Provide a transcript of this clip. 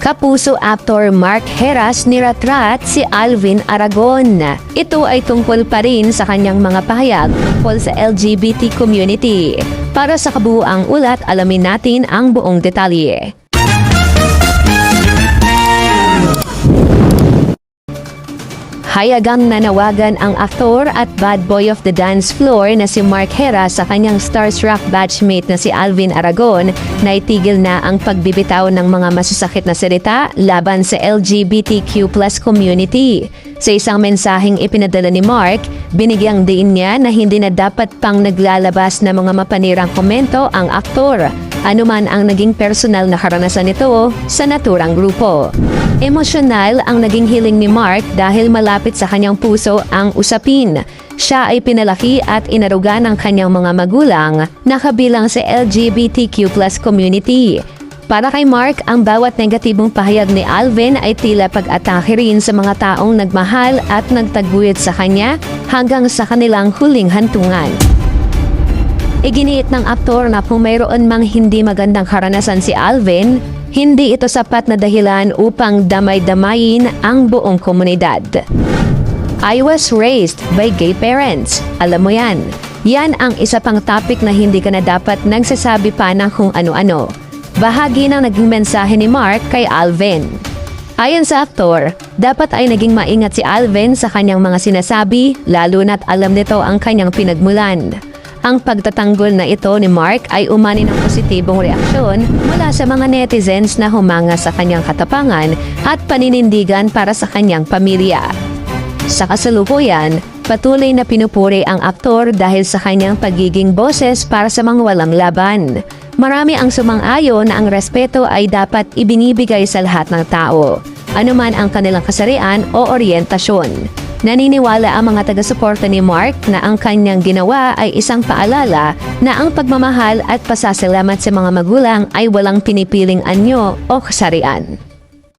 Kapuso actor Mark Heras niratrat si Alvin Aragon. Ito ay tungkol pa rin sa kanyang mga pahayag tungkol sa LGBT community. Para sa kabuuang ulat, alamin natin ang buong detalye. Hayagang nanawagan ang aktor at bad boy of the dance floor na si Mark Heras sa kanyang starstruck batchmate na si Alvin Aragon na itigil na ang pagbibitaw ng mga masasakit na salita laban sa LGBTQ+ community. Sa isang mensaheng ipinadala ni Mark, binigyang diin niya na hindi na dapat pang naglalabas ng mga mapanirang komento ang aktor, anuman ang naging personal na karanasan nito sa naturang grupo. Emosyonal ang naging hiling ni Mark dahil malapit sa kanyang puso ang usapin. Siya ay pinalaki at inaruga ng kanyang mga magulang na kabilang sa LGBTQ+ community. Para kay Mark, ang bawat negatibong pahayag ni Alvin ay tila pag-atake rin sa mga taong nagmahal at nagtaguyod sa kanya hanggang sa kanilang huling hantungan. Iginiit ng aktor na kung mayroon mang hindi magandang karanasan si Alvin, hindi ito sapat na dahilan upang damay-damayin ang buong komunidad. I was raised by gay parents. Alam mo yan. Yan ang isa pang topic na hindi ka na dapat nagsasabi pa ng kung ano-ano. Bahagi ng naging mensahe ni Mark kay Alvin. Ayon sa aktor, dapat ay naging maingat si Alvin sa kanyang mga sinasabi, lalo na't alam nito ang kanyang pinagmulan. Ang pagtatanggol na ito ni Mark ay umani ng positibong reaksyon mula sa mga netizens na humanga sa kanyang katapangan at paninindigan para sa kanyang pamilya. Sa kasalukuyan, patuloy na pinupuri ang aktor dahil sa kanyang pagiging boses para sa mga walang laban. Marami ang sumang-ayon na ang respeto ay dapat ibinibigay sa lahat ng tao, anuman ang kanilang kasarian o oryentasyon. Naniniwala ang mga taga-suporta ni Mark na ang kanyang ginawa ay isang paalala na ang pagmamahal at pasasalamat sa mga magulang ay walang pinipiling anyo o kasarian.